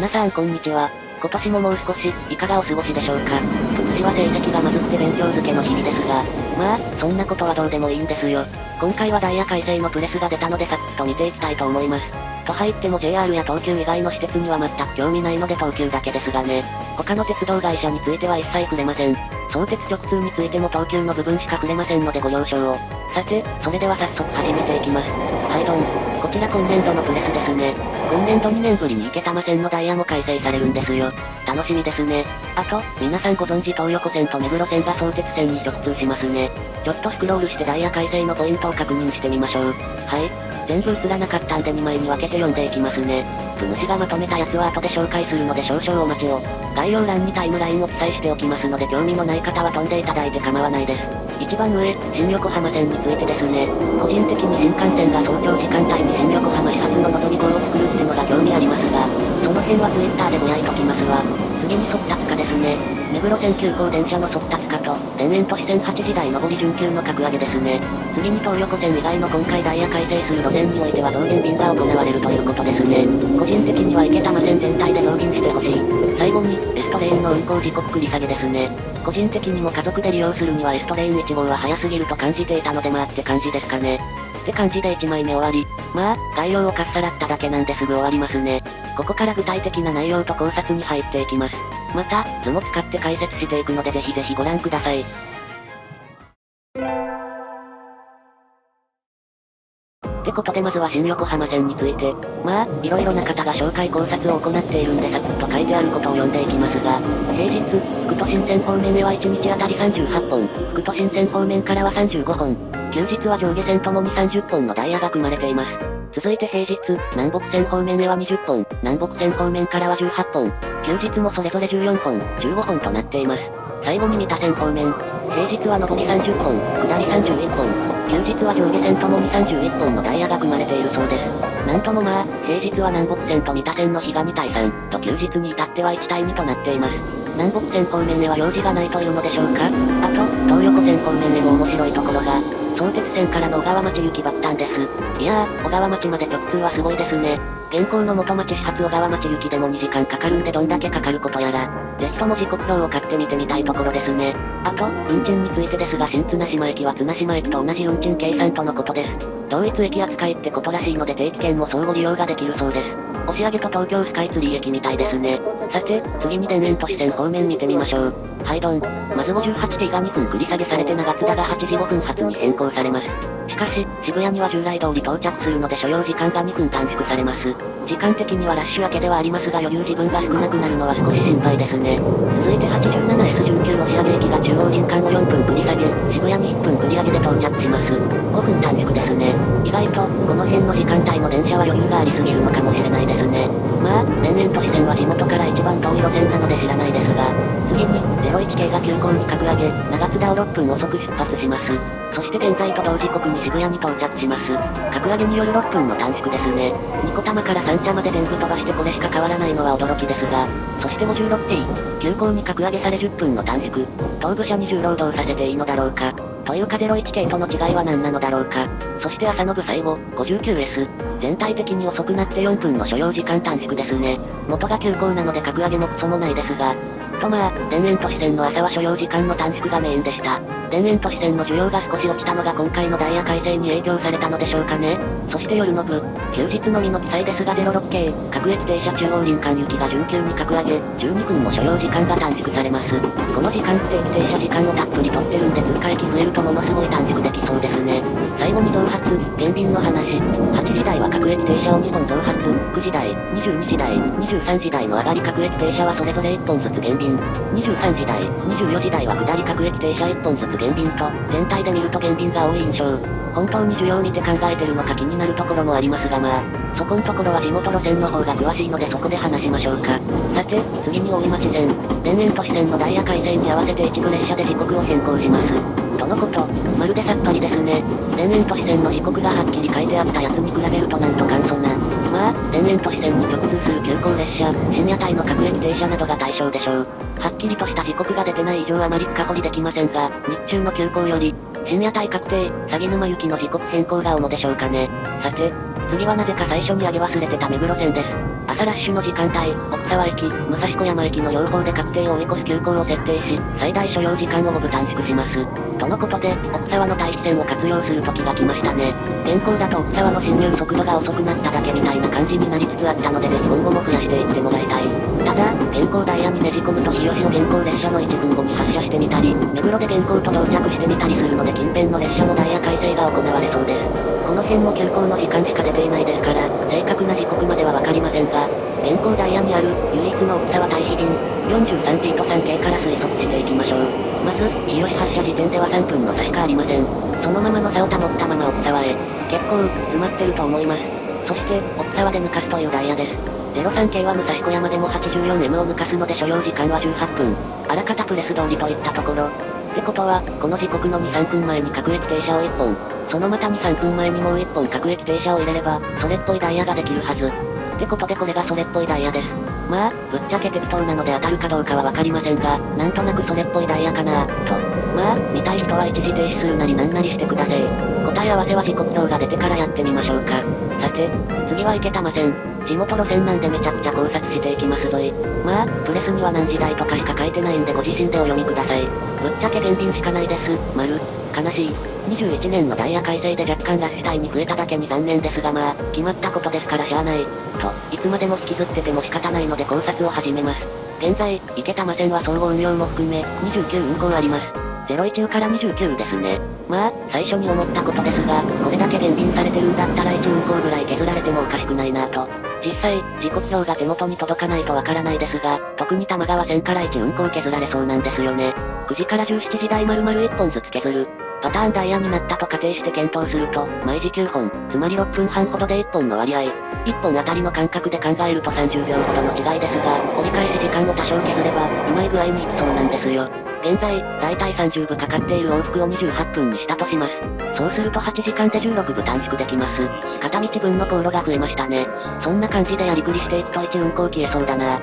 皆さんこんにちは。今年ももう少し、いかがお過ごしでしょうか。今年は成績がまずくて勉強漬けの日々ですが、まあ、そんなことはどうでもいいんですよ。今回はダイヤ改正のプレスが出たのでサクッと見ていきたいと思います。と入っても JR や東急以外の施設には全く興味ないので東急だけですがね。他の鉄道会社については一切触れません。相鉄直通についても東急の部分しか触れませんのでご了承を。さて、それでは早速始めていきます。はいどん。こちら今年度のプレスですね。今年度2年ぶりに池多摩線のダイヤも改正されるんですよ。楽しみですね。あと、皆さんご存知東横線と目黒線が相鉄線に直通しますね。ちょっとスクロールしてダイヤ改正のポイントを確認してみましょう。はい。全部映らなかったんで2枚に分けて読んでいきますね。プ主がまとめたやつは後で紹介するので少々お待ちを。概要欄にタイムラインを記載しておきますので興味のない方は飛んでいただいて構わないです。一番上、新横浜線についてですね。個人的に新幹線が早朝時間帯に新横浜始発ののぞみ号を作るってのが興味ありますが、その辺は Twitter でぼやいときますわ。次に速達化ですね。目黒線急行電車の速達化と、田園都市線8時台上り準急の格上げですね。次に東横線以外の今回ダイヤ改正する路線においては増減便が行われるということですね。個人的には池多摩線全体で増便してほしい。最後に、エストレーンの運行時刻繰り下げですね。個人的にも家族で利用するにはエストレーン1号は早すぎると感じていたのでまあって感じですかね。って感じで1枚目終わり。まあ、概要をかっさらっただけなんですぐ終わりますね。ここから具体的な内容と考察に入っていきます。また、図も使って解説していくのでぜひぜひご覧ください。ってことでまずは新横浜線について、まあ、いろいろな方が紹介考察を行っているんでサクッと書いてあることを読んでいきますが、平日、副都心線方面へは1日あたり38本、副都心線方面からは35本、休日は上下線ともに30本のダイヤが組まれています。続いて平日、南北線方面へは20本、南北線方面からは18本、休日もそれぞれ14本、15本となっています。最後に三田線方面、平日は上り30本、下り31本、休日は上下線ともに31本のダイヤが組まれているそうです。なんともまあ、平日は南北線と三田線の日が2対3、と休日に至っては1対2となっています。南北線方面へは用事がないというのでしょうか。あと、東横線方面へも面白いところが、相鉄線からの小川町行きばったんです。いやー、小川町まで直通はすごいですね。現行の元町始発小川町行きでも2時間かかるんでどんだけかかることやら、ぜひとも時刻表を買ってみてみたいところですね。あと、運賃についてですが新綱島駅は綱島駅と同じ運賃計算とのことです。同一駅扱いってことらしいので定期券も相互利用ができるそうです。押上と東京スカイツリー駅みたいですね。さて、次に田園都市線方面見てみましょう。はいどん。まず 58T が2分繰り下げされて長津田が8時5分発に変更されます。しかし、渋谷には従来通り到着するので所要時間が2分短縮されます。時間的にはラッシュ明けではありますが余裕自分が少なくなるのは少し心配ですね。続いて 87S19 押上駅が中央新間を4分繰り下げ、渋谷に1分繰り上げで到着します。5分短縮ですね。意外と、この辺の時間帯の電車は余裕がありすぎるのかもしれないですね。まあ、田園都市線は地元から一番遠い路線なので知らないですが、次に、01系が急行に格上げ、長津田を6分遅く出発します。そして現在と同時刻に渋谷に到着します。格上げによる6分の短縮ですね。ニコタマから三茶まで全部飛ばしてこれしか変わらないのは驚きですが、そして 56T、急行に格上げされ10分の短縮、東部車に重労働させていいのだろうか。というか 01系との違いは何なのだろうか。そして朝の部最後、59S、全体的に遅くなって4分の所要時間短縮ですね。元が急行なので格上げもクソもないですが、とまあ、田園都市線の朝は所要時間の短縮がメインでした。田園都市線の需要が少し落ちたのが今回のダイヤ改正に影響されたのでしょうかね。そして夜の部、休日のみの記載ですが06系、各駅停車中央林間行きが準急に格上げ、12分も所要時間が短縮されます。この時間不定期停車時間をたっぷり取ってるんで通過駅増えるとものすごい短縮できそうですね。最後に増発、減便の話。8時台は各駅停車を2本増発、9時台、22時台、23時台の上がり各駅停車はそれぞれ1本ずつ減便。23時台、24時台は下り各駅停車1本ずつ減便と、全体で見ると減便が多い印象。本当に需要を見て考えてるのか気になるところもありますがまあ、そこんところは地元路線の方が詳しいのでそこで話しましょうか。さて、次に大井町線、田園都市線のダイヤ改正に合わせて一部列車で時刻を変更します。とのこと、まるでさっぱりですね。田園都市線の時刻がはっきり書いてあったやつに比べるとなんと簡素な。まあ、田園都市線に直通する急行列車、深夜帯の各駅停車などが対象でしょう。はっきりとした時刻が出てない以上あまり深掘りできませんが、日中の急行より、深夜帯確定、鷺沼行きの時刻変更が主でしょうかね。さて、次はなぜか最初に上げ忘れてた目黒線です。朝ラッシュの時間帯、奥沢駅、武蔵小山駅の両方で確定を追い越す急行を設定し、最大所要時間を5分短縮します。とのことで、奥沢の待避線を活用する時が来ましたね。現行だと奥沢の進入速度が遅くなっただけみたいな感じになりつつあったのでぜひ今後も増やしていってもらいたい。ただ、現行ダイヤにねじ込むと日吉を現行列車の1分後に発車してみたり、目黒で現行と到着してみたりするので近辺の列車のダイヤ改正が行われそうです。この辺も急行の時間しか出ていないですから、正確な時刻まではわかりませんが、現行ダイヤにある唯一の奥沢待避便、43ピート 3K から推測していきましょう。まず、日吉発車時点では3分の差しかありません。そのままの差を保ったまま奥沢へ。結構、詰まってると思います。そして、奥沢で抜かすというダイヤです。03系は武蔵小山でも 84M を抜かすので所要時間は18分。あらかたプレス通りといったところ。ってことは、この時刻の2、3分前に各駅停車を1本。そのまた2、3分前にもう1本各駅停車を入れれば、それっぽいダイヤができるはず。ってことでこれがそれっぽいダイヤです。まあ、ぶっちゃけ適当なので当たるかどうかはわかりませんが、なんとなくそれっぽいダイヤかなと。まあ、見たい人は一時停止するなりなんなりしてください。答え合わせは時刻表が出てからやってみましょうか。さて、次は池玉線。地元路線なんでめちゃくちゃ考察していきますぞい。まあ、プレスには何時代とかしか書いてないんでご自身でお読みください。ぶっちゃけ減便しかないです。悲しい。21年のダイヤ改正で若干ラッシュ帯に増えただけに残念ですがまあ、決まったことですからしゃあない。と、いつまでも引きずってても仕方ないので考察を始めます。現在、池玉線は総合運用も含め、29運行あります。01中から29ですね。まあ、最初に思ったことですが、これだけ減便されてるんだったら1運行ぐらい削られてもおかしくないなと。実際、時刻表が手元に届かないとわからないですが、特に玉川線から1運行削られそうなんですよね。9時から17時台丸々1本ずつ削る。パターンダイヤになったと仮定して検討すると、毎時9本、つまり6分半ほどで1本の割合。1本あたりの間隔で考えると30秒ほどの違いですが、折り返し時間を多少削れば、うまい具合にいきそうなんですよ。現在、だいたい30部かかっている往復を28分にしたとします。そうすると8時間で16部短縮できます。片道分の航路が増えましたね。そんな感じでやりくりしていくと1運行消えそうだな。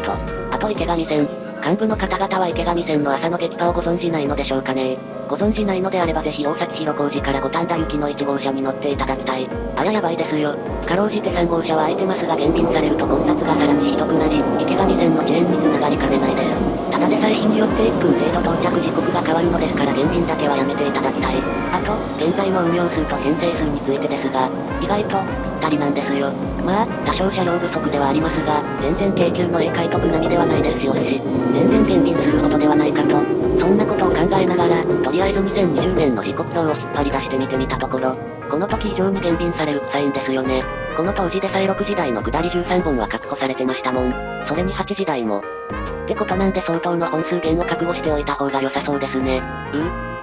と、あと池上線。幹部の方々は池上線の朝の激化をご存じないのでしょうかね。ご存じないのであればぜひ大崎広小路から五反田行きの1号車に乗っていただきたい。あらやばいですよ。かろうじて3号車は空いてますが減便されると混雑がさらにひどくなり、池上線のチェーンに繋がりかねないです。ただでさえ日によって1分程度到着時刻が変わるのですから減便だけはやめていただきたい。あと、現在の運用数と編成数についてですが、意外と、ぴったりなんですよ。まあ、多少車両不足ではありますが、全然京急の快特並みではないですよし、全然減便するほどではないかと。そんなことを考えながら、とりあえず2020年の時刻表を引っ張り出してみてみたところ、この時以上に減便される臭いんですよね。この当時でさえ6時台の下り13本は確保されてましたもん。それに8時台も。ってことなんで相当の本数減を覚悟しておいた方が良さそうですね。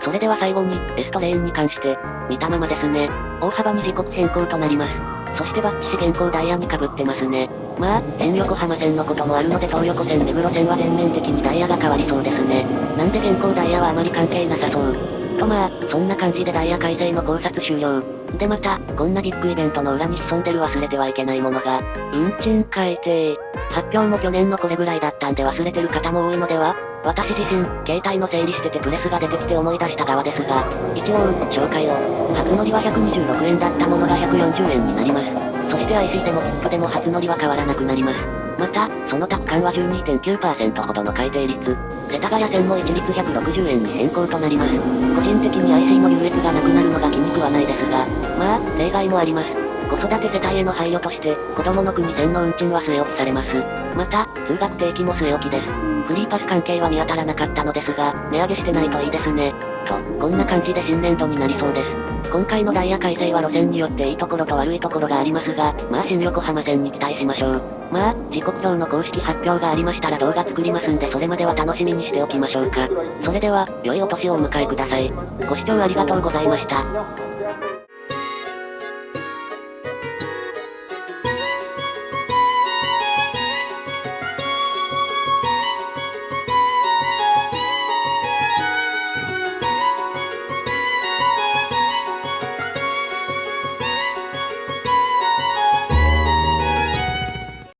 それでは最後に、エストレーンに関して、見たままですね。大幅に時刻変更となります。そしてバッチシ現行ダイヤに被ってますね。まあ、新横浜線のこともあるので東横線目黒線は全面的にダイヤが変わりそうですね。なんで現行ダイヤはあまり関係なさそう。とまあ、そんな感じでダイヤ改正の考察終了。でまた、こんなビッグイベントの裏に潜んでる忘れてはいけないものが、運賃改定。発表も去年のこれぐらいだったんで忘れてる方も多いのでは。私自身、携帯の整理しててプレスが出てきて思い出した側ですが、一応、紹介を。初乗りは126円だったものが140円になります。そして IC でも切符でも初乗りは変わらなくなります。また、その宅間は 12.9% ほどの改定率。世田谷線も一律160円に変更となります。個人的に IC の優越がなくなるのが気に食わないですが、まあ、例外もあります。子育て世帯への配慮として、子供の国線の運賃は据え置きされます。また、通学定期も据え置きです。フリーパス関係は見当たらなかったのですが、値上げしてないといいですね。と、こんな感じで新年度になりそうです。今回のダイヤ改正は路線によっていいところと悪いところがありますが、まあ新横浜線に期待しましょう。まあ、時刻表の公式発表がありましたら動画作りますんでそれまでは楽しみにしておきましょうか。それでは、良いお年をお迎えください。ご視聴ありがとうございました。